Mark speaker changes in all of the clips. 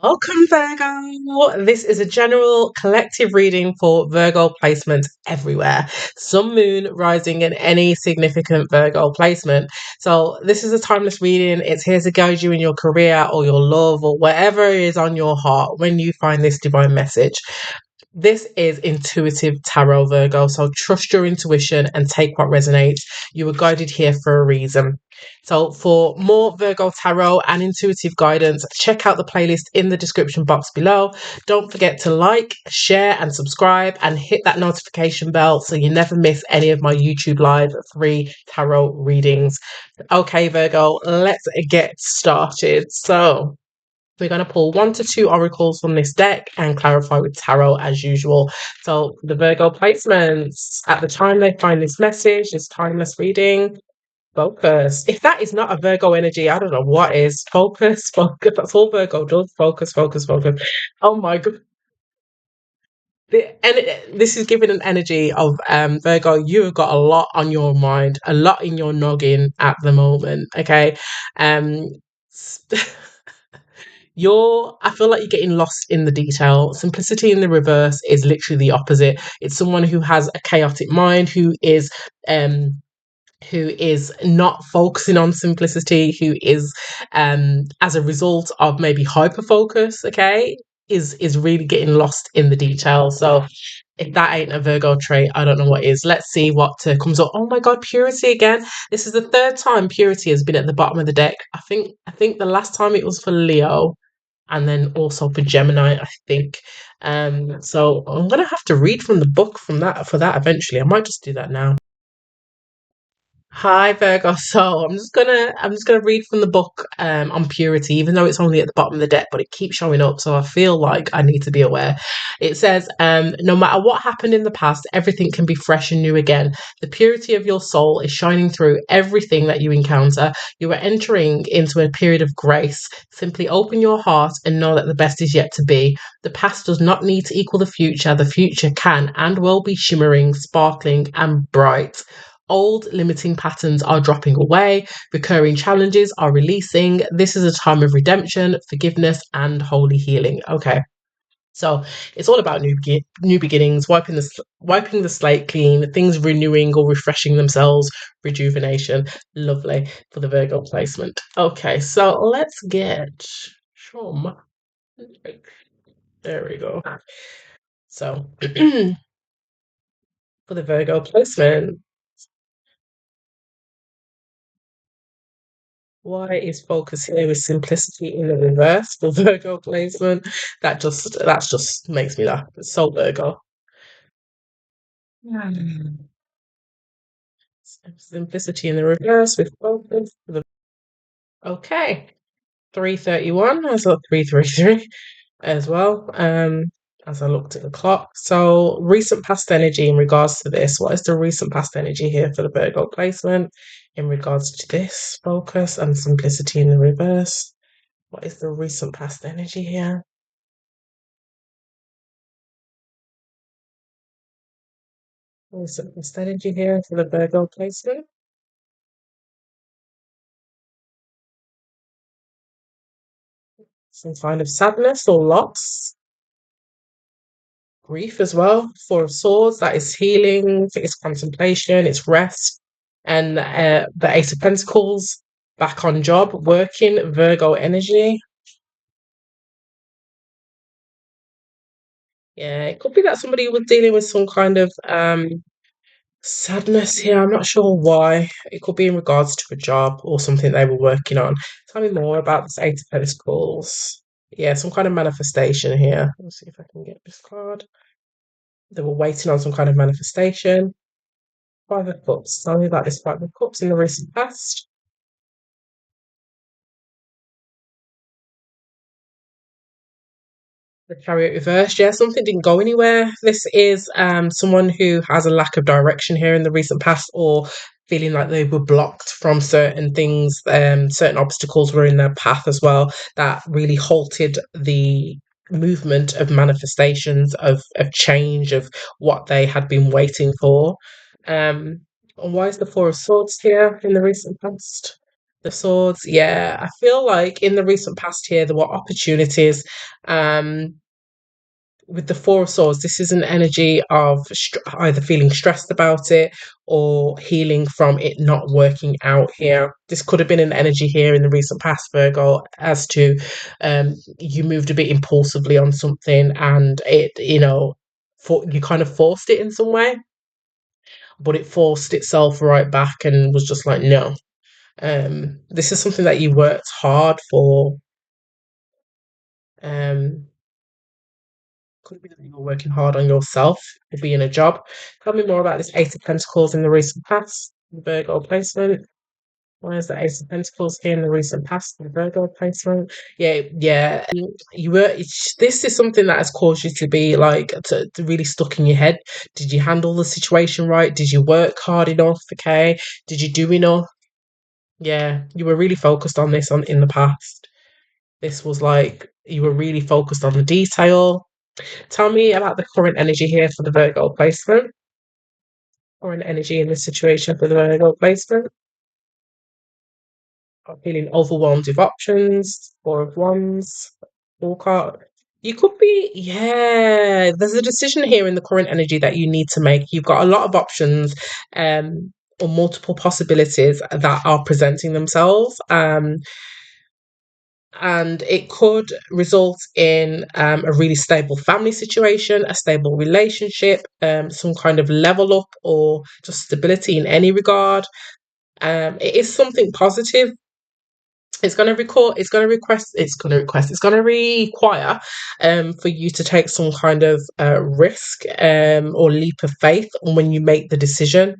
Speaker 1: Welcome, Virgo. This is a general collective reading for Virgo placements everywhere. Sun, moon, rising, and any significant Virgo placement. So, this is a timeless reading. It's here to guide you in your career or your love or whatever is on your heart when you find this divine message. This is intuitive tarot, Virgo. So trust your intuition and take what resonates. You were guided here for a reason. So for more Virgo tarot and intuitive guidance, check out the playlist in the description box below. Don't forget to like, share, and subscribe, and hit that notification bell so you never miss any of my YouTube live free tarot readings. Okay, Virgo, let's get started. So we're going to pull 1 to 2 oracles from this deck and clarify with tarot as usual. So, the Virgo placements, at the time they find this message, this timeless reading, focus. If that is not a Virgo energy, I don't know what is. Focus, focus. That's all Virgo does. Focus, focus, focus. Oh my God. This is giving an energy of Virgo. You have got a lot on your mind, a lot in your noggin at the moment. Okay, um, I feel like you're getting lost in the detail. Simplicity in the reverse is literally the opposite. It's someone who has a chaotic mind, um who is not focusing on simplicity, who is as a result of maybe hyper focus, okay, is really getting lost in the detail. So if that ain't a Virgo trait, I don't know what is. Let's see what comes up. Oh my God, purity again. This is the third time purity has been at the bottom of the deck. I think the last time it was for Leo, and then also for Gemini, I think. So I'm gonna have to read from the book from that for that eventually. I might just do that now. Hi Virgo. So I'm just gonna read from the book on purity, even though it's only at the bottom of the deck, but it keeps showing up, so I feel like I need to be aware. It says, no matter what happened in the past, everything can be fresh and new again. The purity of your soul is shining through everything that you encounter. You are entering into a period of grace. Simply open your heart and know that the best is yet to be. The past does not need to equal the future. The future can and will be shimmering, sparkling, and bright. Old limiting patterns are dropping away, recurring challenges are releasing. This is a time of redemption, forgiveness, and holy healing. Okay. So it's all about new beginnings, wiping the slate clean, things renewing or refreshing themselves, rejuvenation. Lovely for the Virgo placement. Okay, so let's get from there we go. So for the Virgo placement, why is focus here with simplicity in the reverse for Virgo placement? That just makes me laugh. It's so Virgo. Hmm. Simplicity in the reverse with focus. Okay. 3:31. I saw 3:33 as well. As I looked at the clock. So recent past energy in regards to this. What is the recent past energy here for the Virgo placement in regards to this focus and simplicity in the reverse? What is the recent past energy here? Recent past energy here for the Virgo placement. Some kind of sadness or loss, grief as well. Four of Swords, that is healing, it's contemplation, it's rest. And the Ace of Pentacles, back on job, working, Virgo energy. Yeah, it could be that somebody was dealing with some kind of sadness here. I'm not sure why. It could be in regards to a job or something they were working on. Tell me more about this Eight of Pentacles. Yeah, some kind of manifestation here. Let's see if I can get this card. They were waiting on some kind of manifestation. Five of Cups. Tell me about this Five of Cups in the recent past. The Chariot reversed. Yeah, something didn't go anywhere. This is someone who has a lack of direction here in the recent past, or feeling like they were blocked from certain things. Certain obstacles were in their path as well that really halted the movement of manifestations of change of what they had been waiting for. And why is the Four of Swords here in the recent past? The swords, yeah. I feel like in the recent past here there were opportunities. Um, with the Four of Swords, this is an energy of either feeling stressed about it or healing from it not working out here. This could have been an energy here in the recent past, Virgo, as to you moved a bit impulsively on something and it, you kind of forced it in some way, but it forced itself right back and was just like, no. This is something that you worked hard for. Um, could be that you're working hard on yourself or be in a job. Tell me more about this Ace of Pentacles in the recent past, the Virgo placement. Why is the Ace of Pentacles here in the recent past, the Virgo placement? Yeah, yeah. You were. This is something that has caused you to be like to really stuck in your head. Did you handle the situation right? Did you work hard enough? Okay. Did you do enough? Yeah, you were really focused on this on in the past. This was like you were really focused on the detail. Tell me about the current energy here for the Virgo placement, current energy in this situation for the Virgo placement. I'm feeling overwhelmed with options, Four of Wands, full card. You could be, yeah, there's a decision here in the current energy that you need to make. You've got a lot of options or multiple possibilities that are presenting themselves. And it could result in a really stable family situation, a stable relationship, some kind of level up or just stability in any regard. It is something positive. It's going to record. It's going to request. It's going to request. It's going to require for you to take some kind of risk or leap of faith when you make the decision.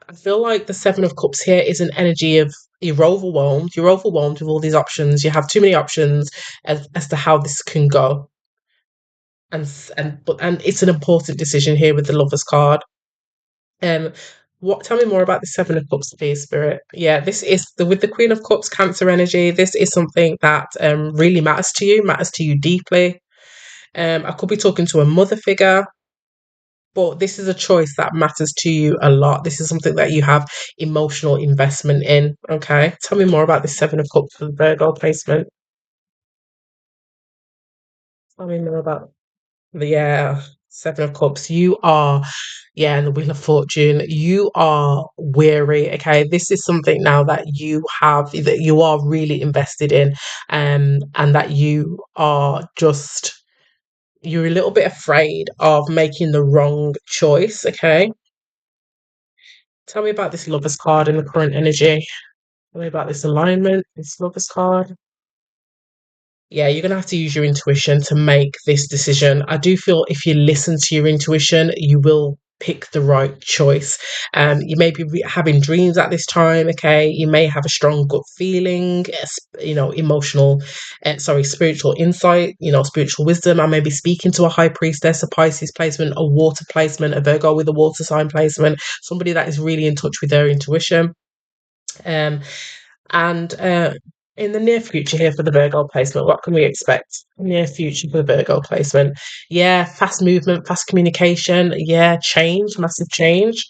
Speaker 1: I feel like the Seven of Cups here is an energy of you're overwhelmed. You're overwhelmed with all these options. You have too many options as to how this can go, and it's an important decision here with the Lovers card. Um, what? Tell me more about the Seven of Cups, please, Spirit. Yeah, this is the with the Queen of Cups, Cancer energy. This is something that really matters to you deeply. I could be talking to a mother figure, but this is a choice that matters to you a lot. This is something that you have emotional investment in. Okay. Tell me more about this Seven of Cups for the Virgo placement. Tell me more about the Seven of Cups. You are, yeah, and the Wheel of Fortune. You are weary. Okay. This is something now that you have that you are really invested in, and that you are just you're a little bit afraid of making the wrong choice. Okay. Tell me about this Lovers card in the current energy. Tell me about this alignment, this Lovers card. Yeah, you're going to have to use your intuition to make this decision. I do feel if you listen to your intuition, you will pick the right choice. You may be having dreams at this time, okay? You may have a strong gut feeling, emotional, spiritual insight, spiritual wisdom. I may be speaking to a high priestess, a Pisces placement, a water placement, a Virgo with a water sign placement, somebody that is really in touch with their intuition. Um, and in the near future here for the Virgo placement, what can we expect? Near future for the Virgo placement. Yeah, fast movement, fast communication. Yeah, change, massive change.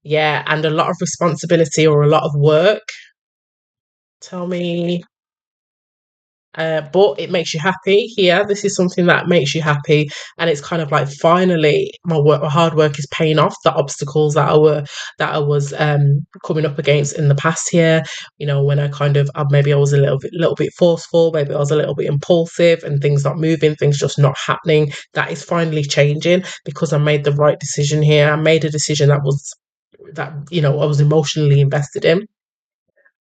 Speaker 1: Yeah, and a lot of responsibility or a lot of work. Tell me but it makes you happy here. This is something that makes you happy, and it's kind of like finally my hard work is paying off. The obstacles that I was coming up against in the past here, when maybe I was a little bit forceful, maybe I was a little bit impulsive, and things not moving, things just not happening. That is finally changing because I made the right decision here. I made a decision I was emotionally invested in.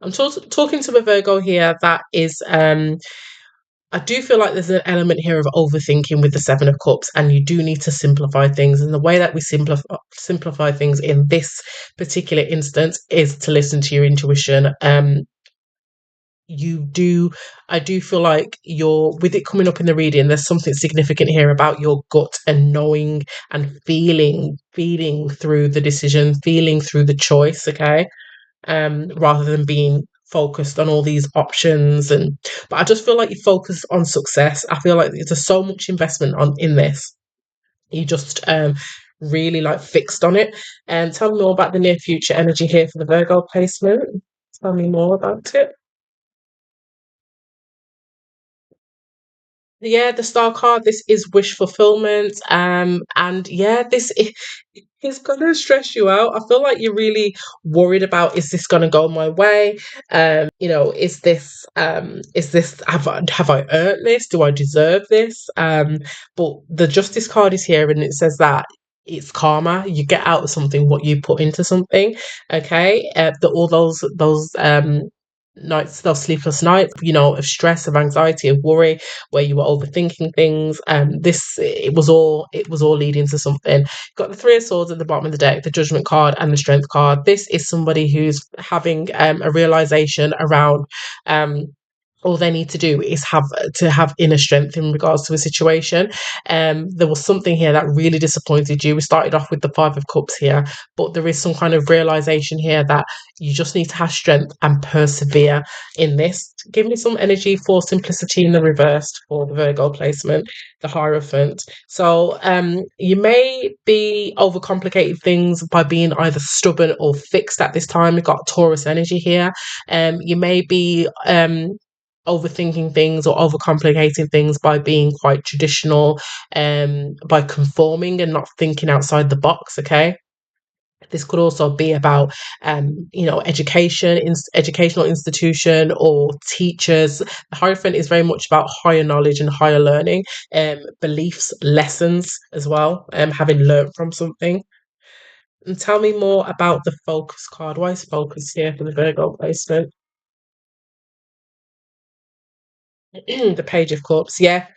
Speaker 1: I'm talking to a Virgo here that is I do feel like there's an element here of overthinking with the Seven of Cups, and you do need to simplify things. And the way that we simplify things in this particular instance is to listen to your intuition. You do, I do feel like you're with it coming up in the reading. There's something significant here about your gut and knowing and feeling through the decision, feeling through the choice. Okay, rather than being focused on all these options but I just feel like you focus on success. I feel like there's so much investment on in this. You just really like fixed on it. And tell me more about the near future energy here for the Virgo placement. Tell me more about it. Yeah, the star card. This is wish fulfillment. And yeah, is gonna stress you out. I feel like you're really worried about, is this gonna go my way? Is this have I earned this? Do I deserve this? But the justice card is here, and it says that it's karma. You get out of something what you put into something. Okay, all those nights, those sleepless nights, of stress, of anxiety, of worry, where you were overthinking things. It was all leading to something. Got the Three of Swords at the bottom of the deck, the Judgment card, and the Strength card. This is somebody who's having a realization around. All they need to do is have inner strength in regards to a situation. There was something here that really disappointed you. We started off with the Five of Cups here, but there is some kind of realization here that you just need to have strength and persevere in this. Give me some energy for simplicity in the reversed for the Virgo placement, the Hierophant. So you may be overcomplicating things by being either stubborn or fixed at this time. We've got Taurus energy here. You may be overthinking things or overcomplicating things by being quite traditional, by conforming and not thinking outside the box. Okay, this could also be about educational institution or teachers. The Hierophant is very much about higher knowledge and higher learning, beliefs, lessons as well, having learned from something. And tell me more about the focus card. Why is focus here for the Virgo placement? The Page of Cups, yeah.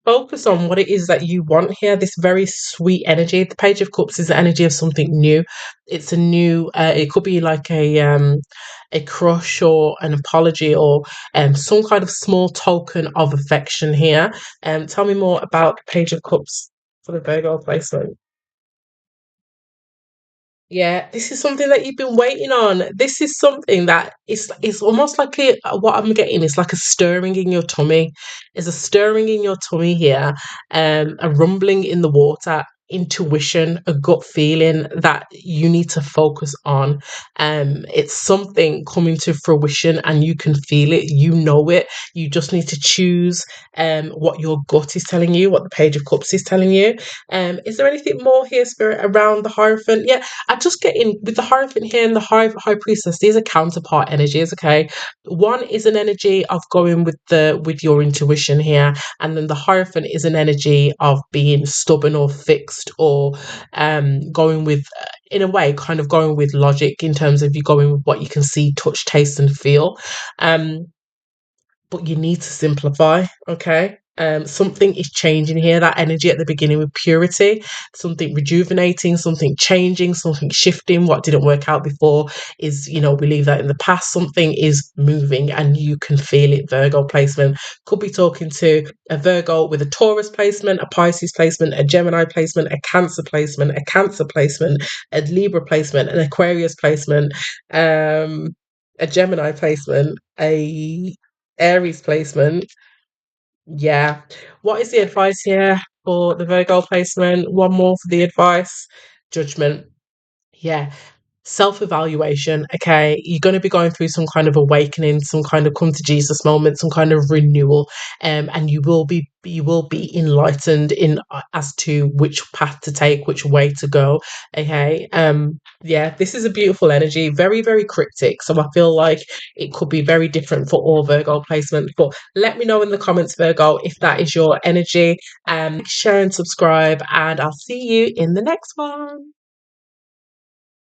Speaker 1: Focus on what it is that you want here. This very sweet energy. The Page of Cups is the energy of something new. It's a new. It could be like a crush or an apology or some kind of small token of affection here. Tell me more about the Page of Cups for the Virgo placement. Yeah, this is something that you've been waiting on. This is something that it's almost like what I'm getting is like a stirring in your tummy. There's a stirring in your tummy here, a rumbling in the water, intuition, a gut feeling that you need to focus on. It's something coming to fruition and you can feel it, you know it. You just need to choose what your gut is telling you, what the Page of Cups is telling you. Is there anything more here, Spirit, around the Hierophant? Yeah, I just get in with the Hierophant here and the High Priestess. These are counterpart energies. Okay, one is an energy of going with your intuition here, and then the Hierophant is an energy of being stubborn or fixed or going with. In a way, kind of going with logic in terms of you going with what you can see, touch, taste, and feel. Um, but you need to simplify. Okay, something is changing here. That energy at the beginning with purity, something rejuvenating, something changing, something shifting. What didn't work out before is, we leave that in the past. Something is moving and you can feel it. Virgo placement could be talking to a Virgo with a Taurus placement, a Pisces placement, a Gemini placement, a Cancer placement, a Libra placement, an Aquarius placement, a Gemini placement, a Aries placement. Yeah. What is the advice here for the Virgo placement? One more for the advice. Judgment. Yeah, self-evaluation. Okay, you're going to be going through some kind of awakening, some kind of come to Jesus moment, some kind of renewal, and you will be enlightened in as to which path to take, which way to go. Okay, yeah, this is a beautiful energy, very very cryptic, so I feel like it could be very different for all Virgo placements. But let me know in the comments, Virgo, if that is your energy. Share and subscribe, and I'll see you in the next one.